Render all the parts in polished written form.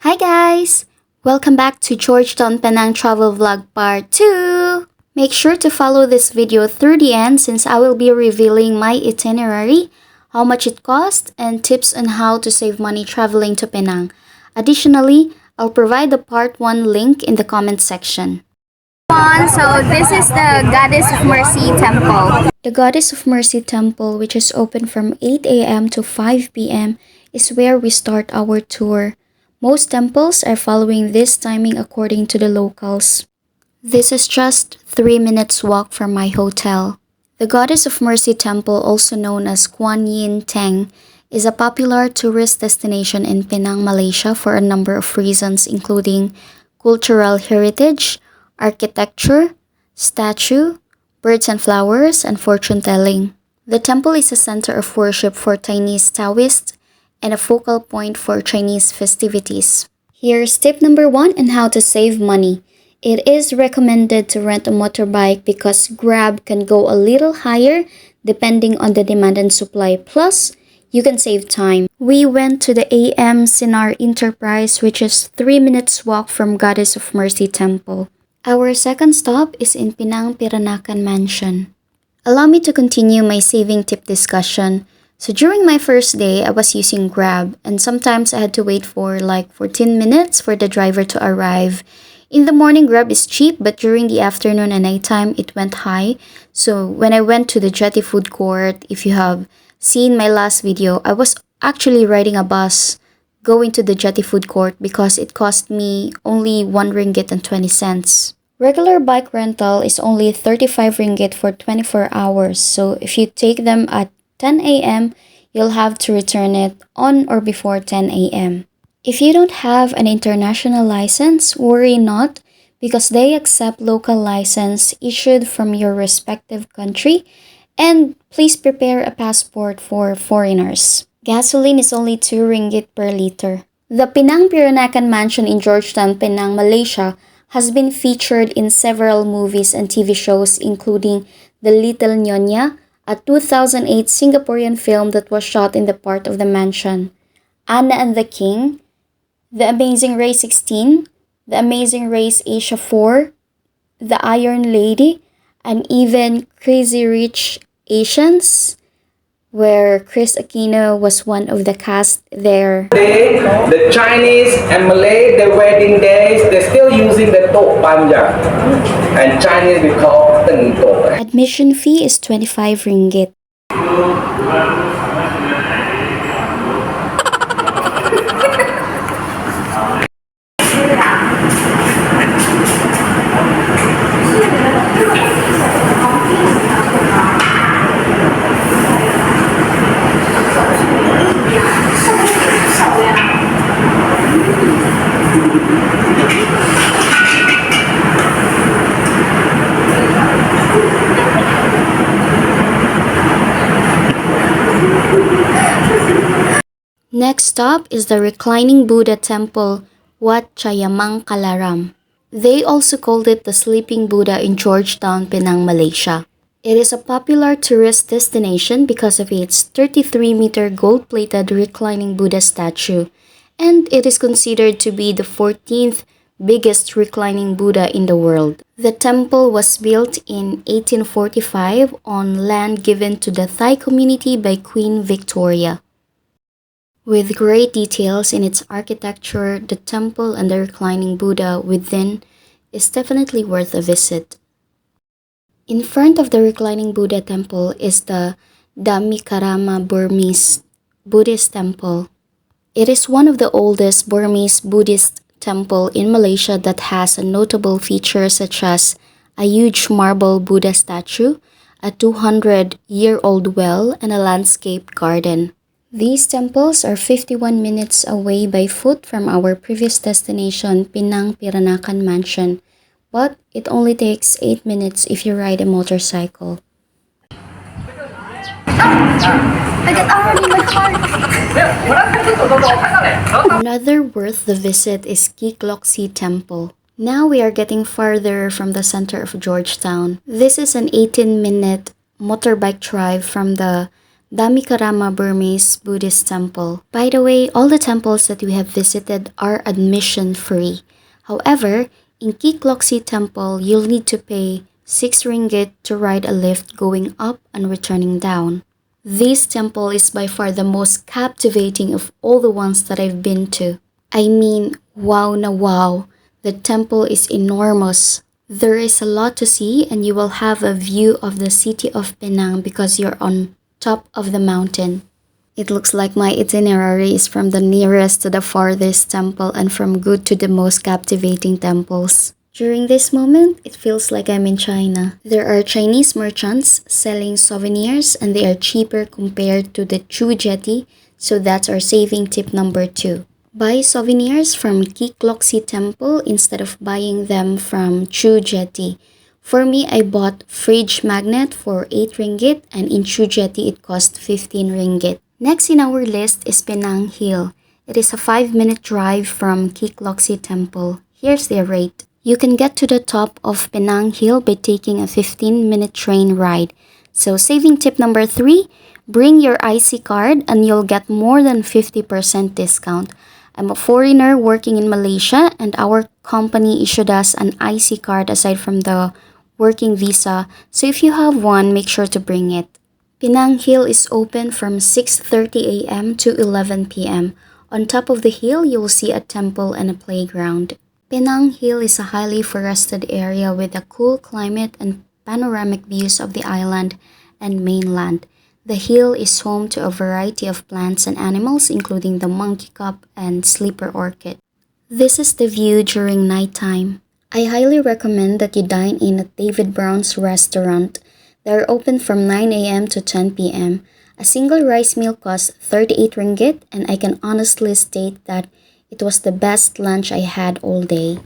Hi guys! Welcome back to Georgetown Penang Travel Vlog Part 2! Make sure to follow this video through the end since I will be revealing my itinerary, how much it cost, and tips on how to save money traveling to Penang. Additionally, I'll provide the Part 1 link in the comment section. So this is the Goddess of Mercy Temple. The Goddess of Mercy Temple, which is open from 8 a.m. to 5 p.m., is where we start our tour. Most temples are following this timing according to the locals. This is just 3 minutes walk from my hotel. The Goddess of Mercy Temple, also known as Kuan Yin Teng, is a popular tourist destination in Penang, Malaysia for a number of reasons including cultural heritage, architecture, statue, birds and flowers, and fortune-telling. The temple is a center of worship for Chinese Taoists and a focal point for Chinese festivities. Here's tip number 1 on how to save money. It is recommended to rent a motorbike because Grab can go a little higher depending on the demand and supply. Plus, you can save time. We went to the AM Sinar Enterprise, which is 3 minutes walk from Goddess of Mercy Temple. Our second stop is in Penang Piranakan Mansion. Allow me to continue my saving tip discussion. So during my first day, I was using Grab and sometimes I had to wait for like 14 minutes for the driver to arrive. In the morning, Grab is cheap, but during the afternoon and nighttime, it went high. So when I went to the Jetty Food Court, if you have seen my last video, I was actually riding a bus going to the Jetty Food Court because it cost me only 1 ringgit and 20 cents. Regular bike rental is only 35 ringgit for 24 hours. So if you take them at 10 a.m., you'll have to return it on or before 10 a.m. If you don't have an international license, worry not because they accept local license issued from your respective country, and please prepare a passport for foreigners. Gasoline is only 2 ringgit per liter. The Penang Piranakan Mansion in Georgetown, Penang, Malaysia has been featured in several movies and TV shows including The Little Nyonya, a 2008 Singaporean film that was shot in the part of the mansion, Anna and the King, The Amazing Race 16, The Amazing Race Asia 4, The Iron Lady, and even Crazy Rich Asians, where Chris Aquino was one of the cast there. The Chinese and Malay, their wedding days, they're still using the tok panjang. And Chinese we call teng tok. Admission fee is 25 ringgit. Next stop is the Reclining Buddha Temple, Wat Chayamang Kalaram. They also called it the Sleeping Buddha in Georgetown, Penang, Malaysia. It is a popular tourist destination because of its 33-meter gold-plated reclining Buddha statue, and it is considered to be the 14th biggest reclining Buddha in the world. The temple was built in 1845 on land given to the Thai community by Queen Victoria. With great details in its architecture, the temple and the reclining Buddha within is definitely worth a visit. In front of the reclining Buddha temple is the Dhammikarama Burmese Buddhist temple. It is one of the oldest Burmese Buddhist temple in Malaysia that has a notable feature such as a huge marble Buddha statue, a 200-year-old well, and a landscape garden. These temples are 51 minutes away by foot from our previous destination, Penang Piranakan Mansion, but it only takes 8 minutes if you ride a motorcycle. I get already in my car. Another worth the visit is Kikloksi Temple. Now we are getting farther from the center of Georgetown. This is an 18-minute motorbike drive from the Damikarama Burmese Buddhist Temple. By the way, all the temples that we have visited are admission free. However, in Kikloksi Temple, you'll need to pay 6 ringgit to ride a lift going up and returning down. This temple is by far the most captivating of all the ones that I've been to. I mean, wow na wow. The temple is enormous. There is a lot to see and you will have a view of the city of Penang because you're on top of the mountain. It looks like my itinerary is from the nearest to the farthest temple and from good to the most captivating temples. During this moment, it feels like I'm in China. There are Chinese merchants selling souvenirs and they are cheaper compared to the Chu Jetty, so that's our saving tip number 2. Buy souvenirs from Kikloksi Temple instead of buying them from Chu Jetty. For me, I bought fridge magnet for 8 ringgit and in Chu Jetty it cost 15 ringgit. Next in our list is Penang Hill. It is a 5-minute drive from Kikloksi Temple. Here's their rate. You can get to the top of Penang Hill by taking a 15-minute train ride. So saving tip number 3, bring your IC card and you'll get more than 50% discount. I'm a foreigner working in Malaysia and our company issued us an IC card aside from the working visa. So if you have one, make sure to bring it. Penang Hill is open from 6:30 a.m. to 11 p.m. On top of the hill, you will see a temple and a playground. Penang Hill is a highly forested area with a cool climate and panoramic views of the island and mainland. The hill is home to a variety of plants and animals including the monkey cup and sleeper orchid. This is the view during nighttime. I highly recommend that you dine in at David Brown's restaurant. They're open from 9 a.m. to 10 p.m. A single rice meal costs 38 ringgit and I can honestly state that it was the best lunch I had all day.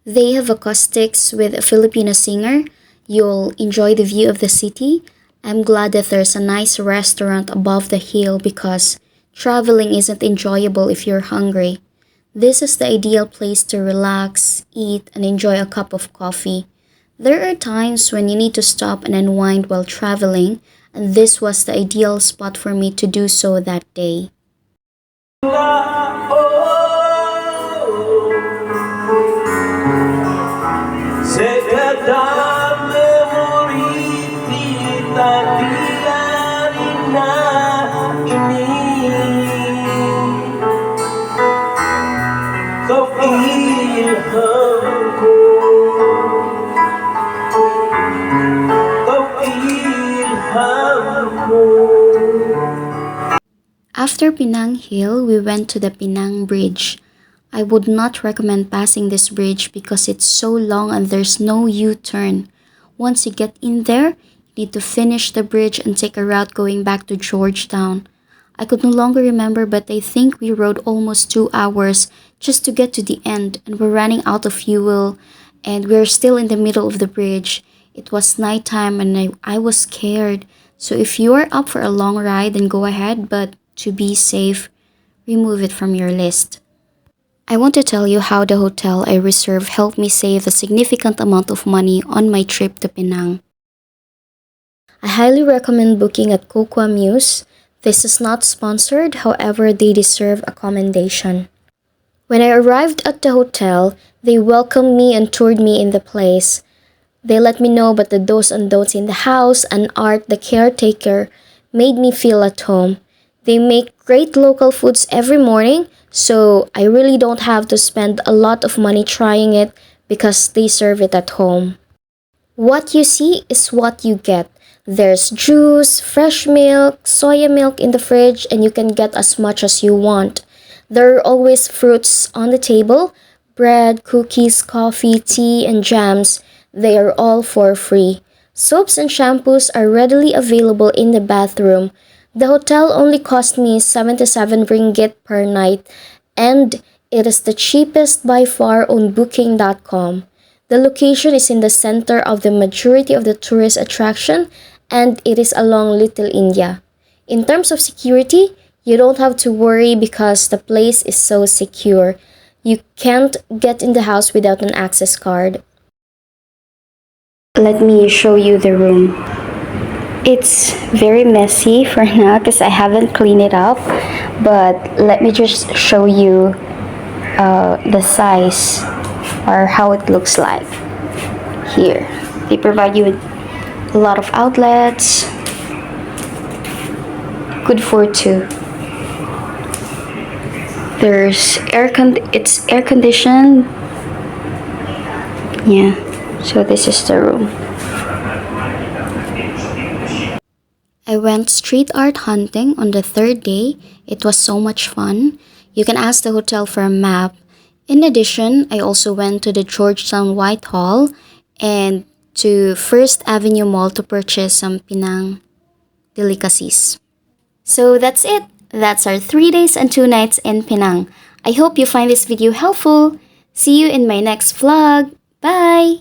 They have acoustics with a Filipino singer. You'll enjoy the view of the city. I'm glad that there's a nice restaurant above the hill because traveling isn't enjoyable if you're hungry. This is the ideal place to relax, eat, and enjoy a cup of coffee. There are times when you need to stop and unwind while traveling, and this was the ideal spot for me to do so that day. After Penang Hill, we went to the Penang Bridge. I would not recommend passing this bridge because it's so long and there's no U-turn. Once you get in there, you need to finish the bridge and take a route going back to Georgetown. I could no longer remember, but I think we rode almost 2 hours just to get to the end and we're running out of fuel and we're still in the middle of the bridge. It was nighttime and I was scared. So if you are up for a long ride, then go ahead, but to be safe, remove it from your list. I want to tell you how the hotel I reserved helped me save a significant amount of money on my trip to Penang. I highly recommend booking at Kokwa Muse. This is not sponsored, however, they deserve a commendation. When I arrived at the hotel, they welcomed me and toured me in the place. They let me know about the do's and don'ts in the house, and Art, the caretaker, made me feel at home. They make great local foods every morning, so I really don't have to spend a lot of money trying it because they serve it at home. What you see is what you get. There's juice, fresh milk, soya milk in the fridge, and you can get as much as you want. There are always fruits on the table, bread, cookies, coffee, tea, and jams. They are all for free. Soaps and shampoos are readily available in the bathroom. The hotel only cost me 77 ringgit per night, and it is the cheapest by far on booking.com. The location is in the center of the majority of the tourist attraction, and it is along Little India. In terms of security, you don't have to worry because the place is so secure. You can't get in the house without an access card. Let me show you the room. It's very messy for now because I haven't cleaned it up, but let me just show you the size or how it looks like. Here, they provide you with a lot of outlets, good for two. There's it's air conditioned. Yeah, so this is the room. I went street art hunting on the third day. It was so much fun. You can ask the hotel for a map. In addition, I also went to the Georgetown Whitehall and to First Avenue Mall to purchase some Penang delicacies. So that's it. That's our 3 days and 2 nights in Penang. I hope you find this video helpful. See you in my next vlog. Bye!